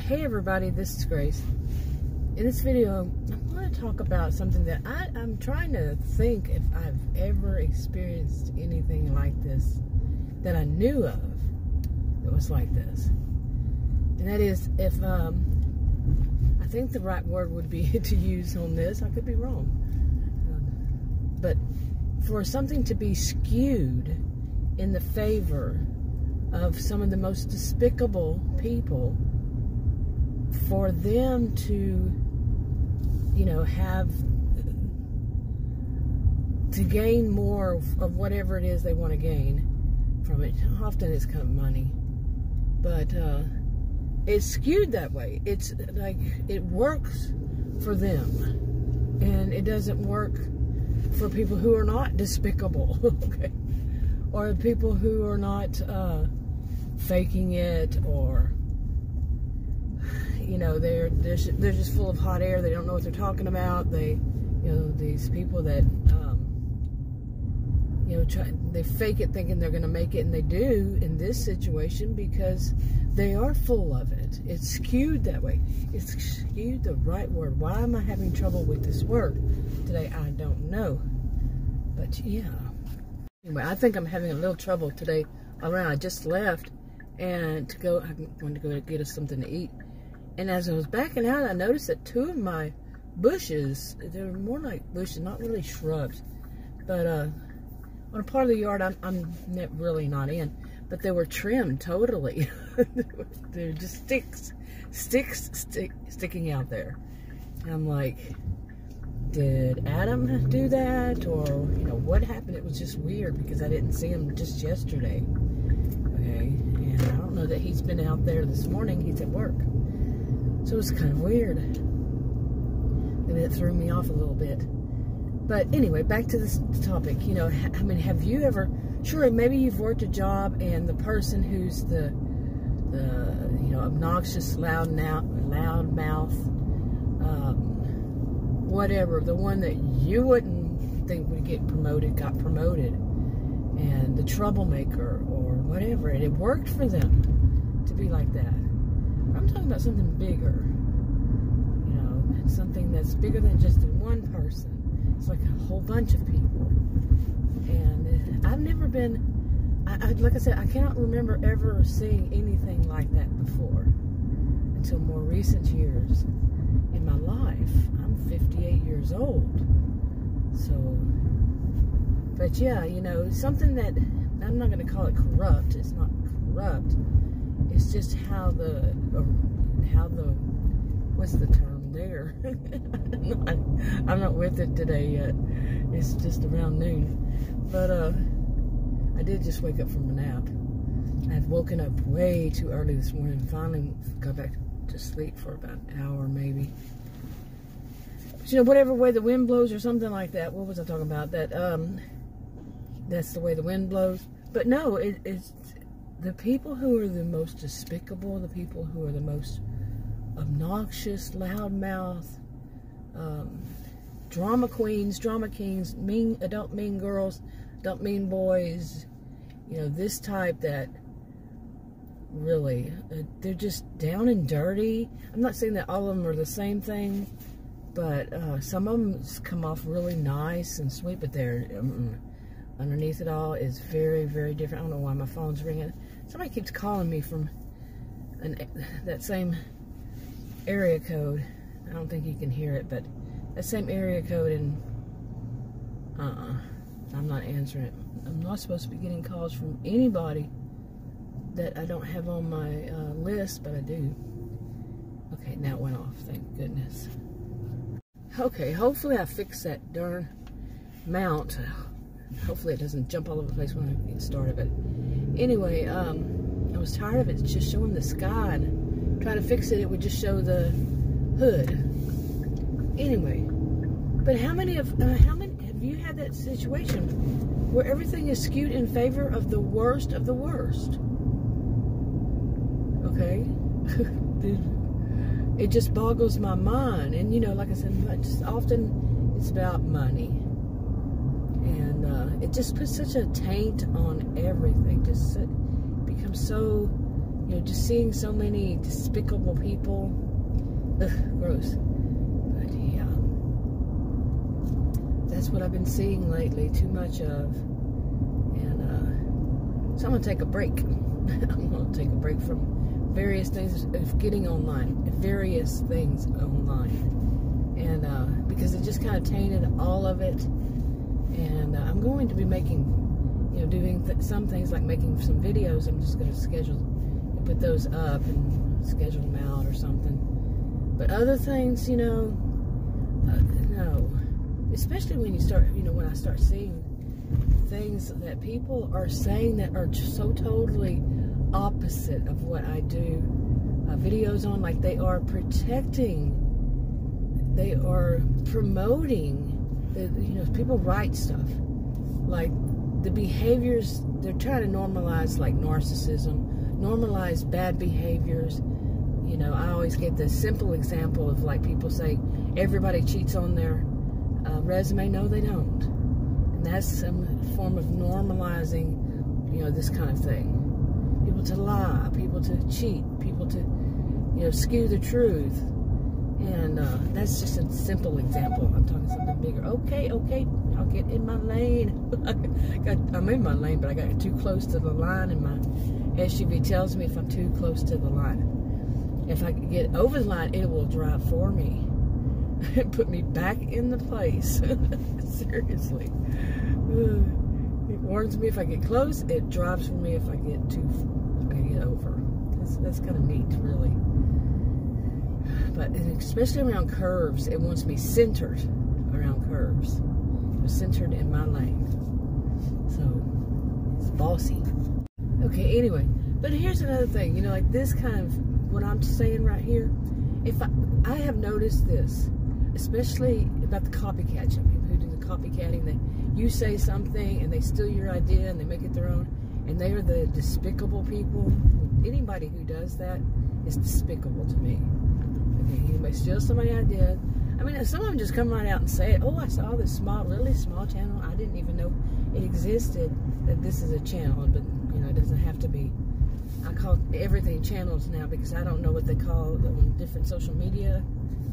Hey everybody, this is Grace. In this video, I'm going to talk about something that I'm trying to think if I've ever experienced anything like this that I knew of that was like this. And that is, if, I think the right word would be to use on this, I could be wrong. But for something to be skewed in the favor of some of the most despicable people, for them to, you know, have to gain more of whatever it is they want to gain from it. Often it's kind of money, but it's skewed that way. It's like it works for them, and it doesn't work for people who are not despicable, okay, or people who are not faking it, or, you know, they're just full of hot air. They don't know what they're talking about. They, you know, these people that you know, they fake it thinking they're going to make it, and they do in this situation because they are full of it. It's skewed that way. It's skewed, the right word. Why am I having trouble with this word today? I don't know. But yeah. Anyway, I think I'm having a little trouble today around. I just left and I wanted to go get us something to eat. And as I was backing out, I noticed that two of my bushes, they were more like bushes, not really shrubs, but on a part of the yard I'm really not in, but they were trimmed totally. They're just sticks sticking out there. And I'm like, did Adam do that, or, you know, what happened? It was just weird because I didn't see him just yesterday. Okay, and I don't know that he's been out there this morning. He's at work. So it's kind of weird. Maybe that threw me off a little bit. But anyway, back to this topic. You know, I mean, have you ever, sure, maybe you've worked a job and the person who's the you know, obnoxious, loud mouth, whatever, the one that you wouldn't think would get promoted, got promoted, and the troublemaker or whatever, and it worked for them to be like that. I'm talking about something bigger, you know, something that's bigger than just one person. It's like a whole bunch of people. And I've never been, like I said, I cannot remember ever seeing anything like that before until more recent years in my life. I'm 58 years old. So, but yeah, you know, something that, I'm not going to call it corrupt. It's not corrupt. It's just how the, what's the term there? I'm not with it today yet. It's just around noon. But, I did just wake up from a nap. I had woken up way too early this morning and finally got back to sleep for about an hour maybe. But, you know, whatever way the wind blows or something like that. What was I talking about? That, that's the way the wind blows. But no, it's the people who are the most despicable, the people who are the most obnoxious, loudmouth, drama queens, drama kings, adult mean girls, adult mean boys, you know, this type that really, they're just down and dirty. I'm not saying that all of them are the same thing, but some of them come off really nice and sweet, but they're, underneath it all is very, very different. I don't know why my phone's ringing. Somebody keeps calling me from that same area code. I don't think you can hear it, but that same area code, and I'm not answering it. I'm not supposed to be getting calls from anybody that I don't have on my list, but I do. Okay, now it went off, thank goodness. Okay, hopefully I fixed that darn mount. Hopefully it doesn't jump all over the place when I get started. But anyway, I was tired of it just showing the sky, and trying to fix it, it would just show the hood. Anyway, but how many have you had that situation where everything is skewed in favor of the worst of the worst? Okay. It just boggles my mind. And, you know, like I said, often it's about money. And it just puts such a taint on everything. Just becomes so You know, just seeing so many despicable people. Ugh, gross. But yeah, that's what I've been seeing lately, too much of. And so I'm gonna take a break. I'm gonna take a break from various things of getting online, various things online, and because it just kind of tainted all of it. And I'm going to be making, you know, doing some things like making some videos. I'm just going to schedule, put those up and schedule them out or something. But other things, you know, no. Especially when you start, you know, when I start seeing things that people are saying that are so totally opposite of what I do videos on, like they are protecting, they are promoting. You know, people write stuff like the behaviors, they're trying to normalize like narcissism, normalize bad behaviors. You know, I always get the simple example of like people say everybody cheats on their resume. No, they don't. And that's some form of normalizing, you know, this kind of thing. People to lie, people to cheat, people to, you know, skew the truth. And that's just a simple example. I'm talking something bigger. Okay, I'll get in my lane. I'm in my lane, but I got too close to the line, and my SUV tells me if I'm too close to the line. If I get over the line, it will drive for me. Put me back in the place. Seriously. It warns me if I get close. It drives for me if I get over. That's kind of neat, really. But especially around curves, it wants me centered around curves. Centered in my lane. So, it's bossy. Okay, anyway. But here's another thing. You know, like this kind of, what I'm saying right here, if I have noticed this, especially about the copycat, people who do the copycatting, you say something and they steal your idea and they make it their own, and they are the despicable people. Anybody who does that is despicable to me. Anybody steals somebody's idea. I mean, some of them just come right out and say it. Oh, I saw this really small channel. I didn't even know it existed, that this is a channel. But, you know, it doesn't have to be. I call everything channels now because I don't know what they call it on different social media.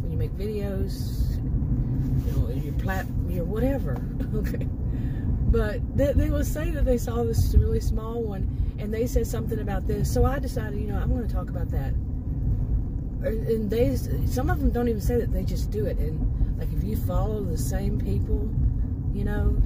When you make videos, you know, your whatever. Okay. But they will say that they saw this really small one and they said something about this. So I decided, you know, I'm going to talk about that. And some of them don't even say that, they just do it. And like if you follow the same people, you know,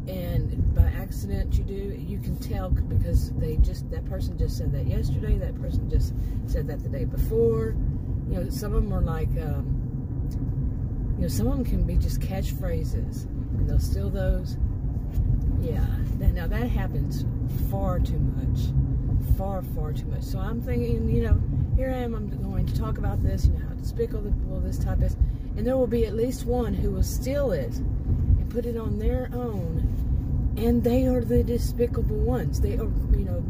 and by accident you do, you can tell because that person just said that yesterday, that person just said that the day before. You know, some of them are like, you know, some of them can be just catchphrases, and they'll steal those. Yeah, now that happens far too much. Far too much. So I'm thinking, you know, here I am, I'm going to talk about this, you know, how despicable this type is, and there will be at least one who will steal it and put it on their own, and they are the despicable ones. They are, you know,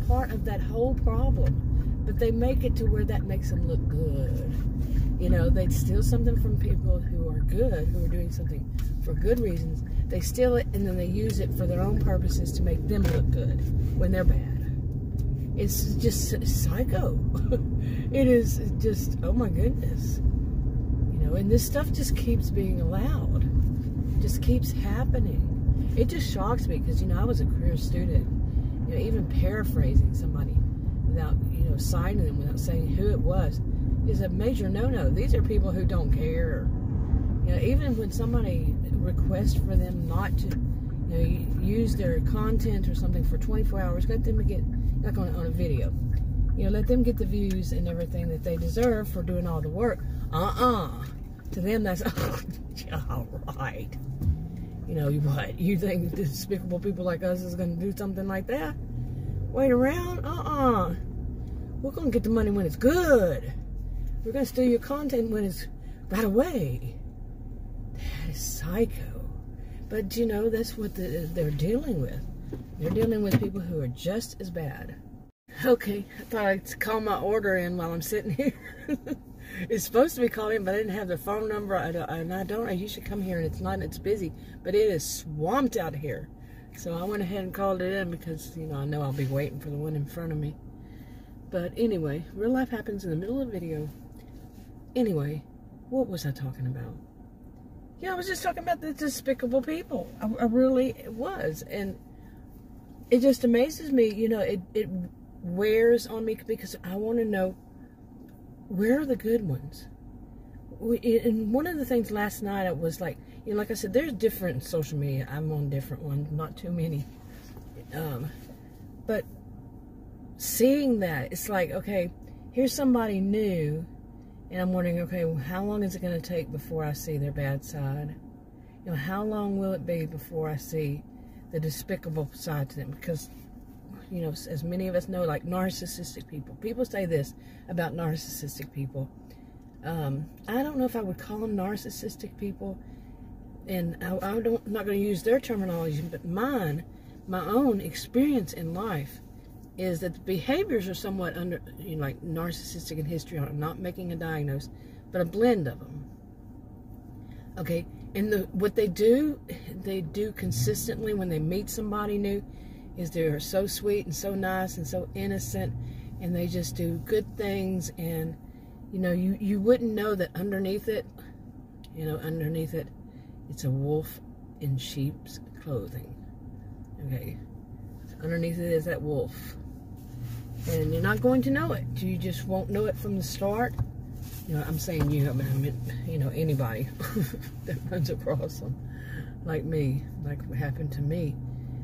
part of that whole problem, but they make it to where that makes them look good. You know, they steal something from people who are good, who are doing something for good reasons. They steal it, and then they use it for their own purposes to make them look good when they're bad. It's just psycho. It is just, oh my goodness. You know, and this stuff just keeps being allowed. Just keeps happening. It just shocks me because, you know, I was a career student. You know, even paraphrasing somebody without, you know, signing them, without saying who it was, is a major no-no. These are people who don't care. You know, even when somebody requests for them not to, you know, use their content or something for 24 hours, let them get, like on a video, you know, let them get the views and everything that they deserve for doing all the work. To them, that's, all right. You know, what? You think despicable people like us is going to do something like that? Wait around? We're going to get the money when it's good. We're going to steal your content when it's right away. That is psycho. But, you know, that's what they're dealing with. They're dealing with people who are just as bad. Okay, I thought I'd call my order in while I'm sitting here. It's supposed to be called in, but I didn't have the phone number. I usually come here and it's not, and it's busy, but it is swamped out here. So I went ahead and called it in because, you know, I know I'll be waiting for the one in front of me. But anyway, real life happens in the middle of a video. Anyway, what was I talking about? I was just talking about the despicable people. I really was. And it just amazes me, it wears on me because I want to know, where are the good ones? And one of the things last night, it was like, like I said, there's different social media. I'm on different ones, not too many. But seeing that, it's like, okay, here's somebody new, and I'm wondering, okay, well, how long is it going to take before I see their bad side? How long will it be before I see the despicable side to them? Because, as many of us know, like narcissistic people. People say this about narcissistic people. I don't know if I would call them narcissistic people, and I'm not going to use their terminology, but my own experience in life is that the behaviors are somewhat like narcissistic and histrionic. I'm not making a diagnosis, but a blend of them. Okay, and what they do consistently when they meet somebody new is they're so sweet and so nice and so innocent, and they just do good things, and you wouldn't know that underneath it, it's a wolf in sheep's clothing. Okay, underneath it is that wolf. And you're not going to know it. You just won't know it from the start. I'm saying you, I mean, anybody that runs across them, like me, like what happened to me.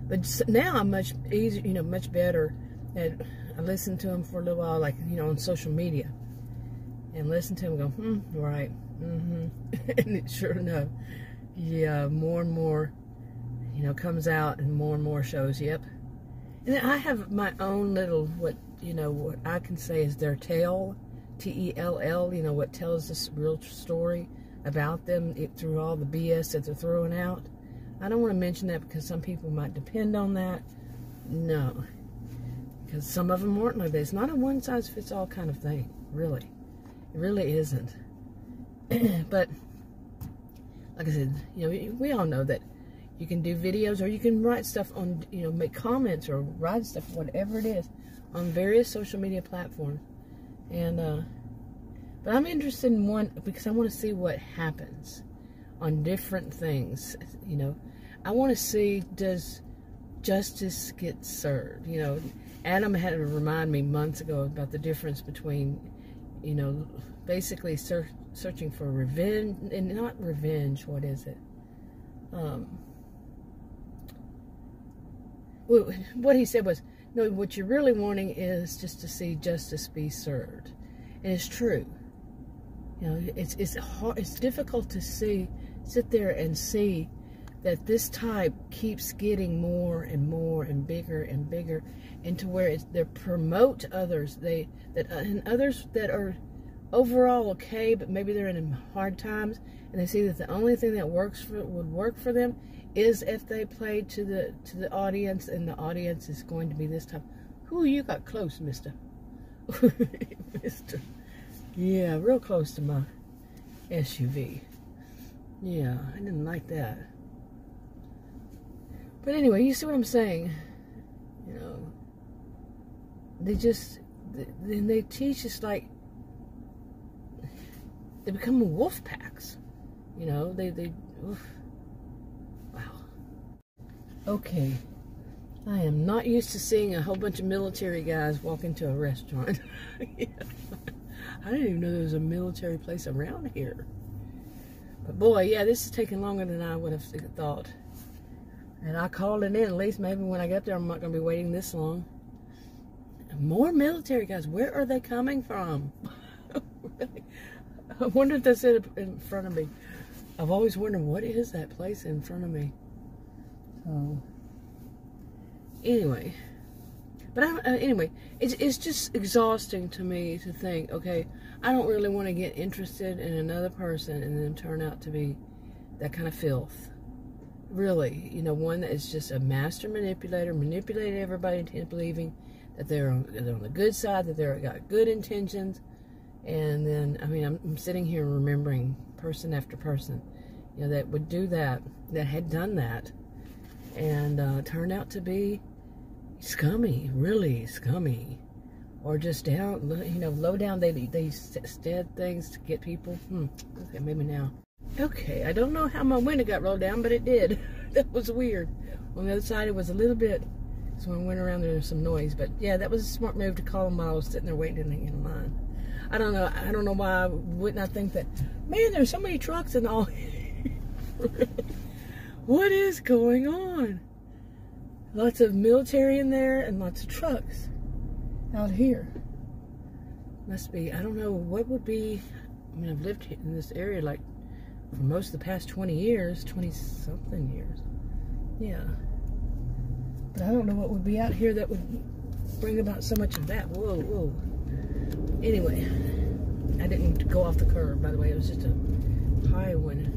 But now I'm much easier, much better at, I listen to them for a little while, like, on social media. And listen to them go, right, and it sure enough, yeah, more and more, comes out, and more shows, yep. And then I have my own little, what I can say is their tell, T-E-L-L, what tells this real story about them through all the BS that they're throwing out. I don't want to mention that because some people might depend on that. No. Because some of them weren't like that. It's not a one-size-fits-all kind of thing, really. It really isn't. But, like I said, we all know that you can do videos, or you can write stuff on, make comments or write stuff, whatever it is, on various social media platforms. And, but I'm interested in one because I want to see what happens on different things. I want to see, does justice get served? Adam had to remind me months ago about the difference between, basically searching for revenge, and not revenge, what is it? What he said was, no, what you're really wanting is just to see justice be served. And it's true. It's hard, it's difficult to sit there and see that this type keeps getting more and more and bigger, and to where they promote others, and others that are overall okay, but maybe they're in hard times, and they see that the only thing that would work for them is if they play to the audience, and the audience is going to be this type. Who you got close, mister? Mister. Yeah, real close to my SUV. Yeah, I didn't like that. But anyway, you see what I'm saying? They teach us, like, they become wolf packs. Oof. Wow. Okay. I am not used to seeing a whole bunch of military guys walk into a restaurant. Yeah. I didn't even know there was a military place around here. But boy, yeah, this is taking longer than I would have thought. And I called it in. At least maybe when I get there, I'm not going to be waiting this long. More military guys. Where are they coming from? I wonder if that's it in front of me. I've always wondered, what is that place in front of me? So, anyway. But anyway, it's just exhausting to me to think, okay, I don't really want to get interested in another person and then turn out to be that kind of filth. Really, one that is just a master manipulator, manipulating everybody into believing that they're on the good side, that they've got good intentions. And then, I mean, I'm sitting here remembering person after person, that would do that, that had done that, and turned out to be scummy, really scummy. or just down, you know, low down. They said things to get people. Okay, maybe now. Okay, I don't know how my window got rolled down, but it did. That was weird. On the other side, it was a little bit. So when I went around, there was some noise. But yeah, that was a smart move to call them while I was sitting there waiting in line. I don't know why I would not think that. Man, there's so many trucks and all. What is going on? Lots of military in there and lots of trucks out here. Must be, I don't know what would be. I mean, I've lived in this area like for most of the past 20 years, 20-something years. Yeah. But I don't know what would be out here that would bring about so much of that. Whoa, whoa. Anyway, I didn't go off the curb, by the way. It was just a high one.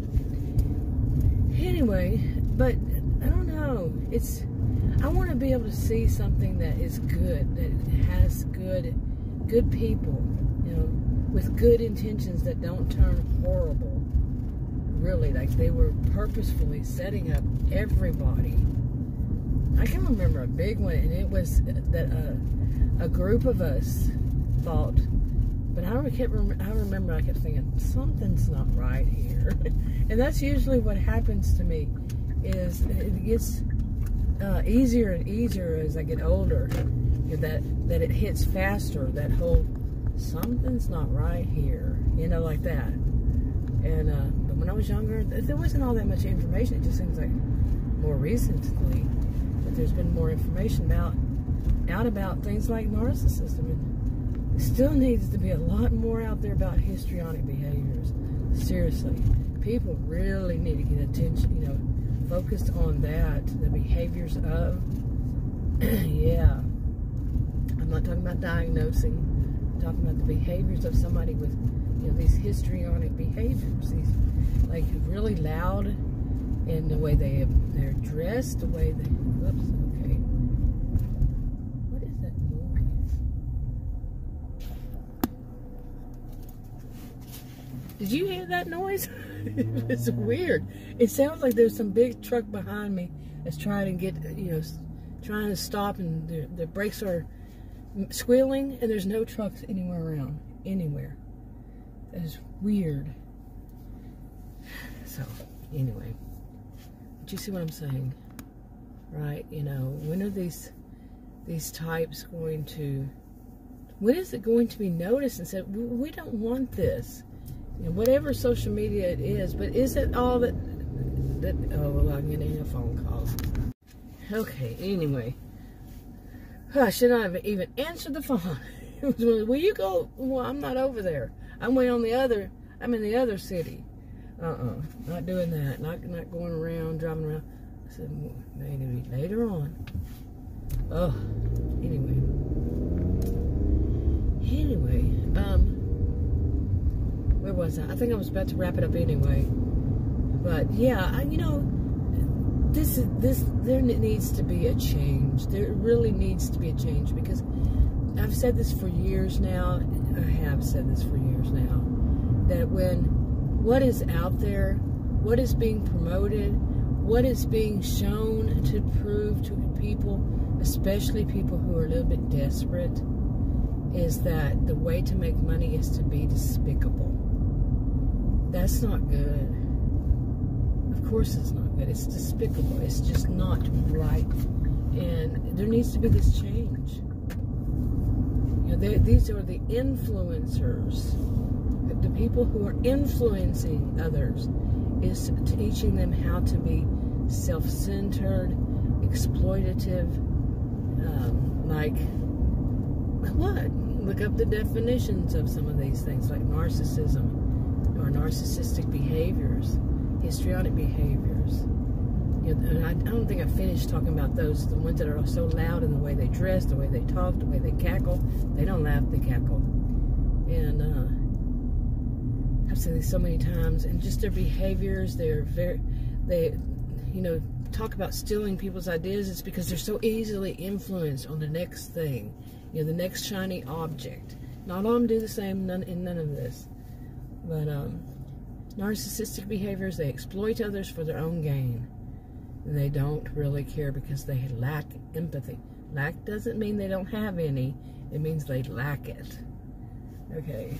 Anyway, but I don't know. I want to be able to see something that is good, that has good people, you know, with good intentions that don't turn horrible. Really, like they were purposefully setting up everybody. I can remember a big one, and it was that a group of us thought, but I remember I kept thinking, something's not right here. And that's usually what happens to me, is it gets easier and easier as I get older, you know, that it hits faster, that whole, something's not right here, you know, like that. And but when I was younger, there wasn't all that much information. It just seems like more recently that there's been more information out about things like narcissism. And there still needs to be a lot more out there about histrionic behaviors. Seriously, people really need to get attention, you know, focused on that, the behaviors of, yeah. I'm not talking about diagnosing. I'm talking about the behaviors of somebody with, you know, these histrionic behaviors, these like really loud in the way they're dressed, the way they, whoops, okay. What is that noise? Did you hear that noise? It's weird. It sounds like there's some big truck behind me that's trying to get, you know, trying to stop, and the brakes are squealing, and there's no trucks anywhere around, anywhere. That is weird. So, anyway, but you see what I'm saying, right? You know, when are these types going to? When is it going to be noticed and said, we don't want this? You know, whatever social media it is, but is it all that? Oh, well, I'm getting a phone call. Okay. Anyway, I should not have even answered the phone. It was, will you go? Well, I'm not over there. I'm way on the other. I'm in the other city. Not doing that. Not going around, driving around. I said, maybe later on. Oh, anyway. Where was I? I think I was about to wrap it up anyway. But yeah, you know, there needs to be a change. There really needs to be a change, because I've said this for years now. I have said this for years now, that when what is out there, what is being promoted, what is being shown to prove to people, especially people who are a little bit desperate, is that the way to make money is to be despicable. That's not good. Of course it's not good. It's despicable. It's just not right. And there needs to be this change. You know, these are the influencers. The people who are influencing others, is teaching them how to be self-centered, exploitative, like what? Look up the definitions of some of these things, like narcissism or narcissistic behaviors, histrionic behaviors. You know, and I don't think I finished talking about those, the ones that are so loud in the way they dress, the way they talk, the way they cackle. They don't laugh, they cackle. And I've seen this so many times, and just their behaviors, they, you know, talk about stealing people's ideas. It's because they're so easily influenced on the next thing, you know, the next shiny object. Not all of them do the same in none of this. But narcissistic behaviors, they exploit others for their own gain. And they don't really care because they lack empathy. Lack doesn't mean they don't have any. It means they lack it. Okay.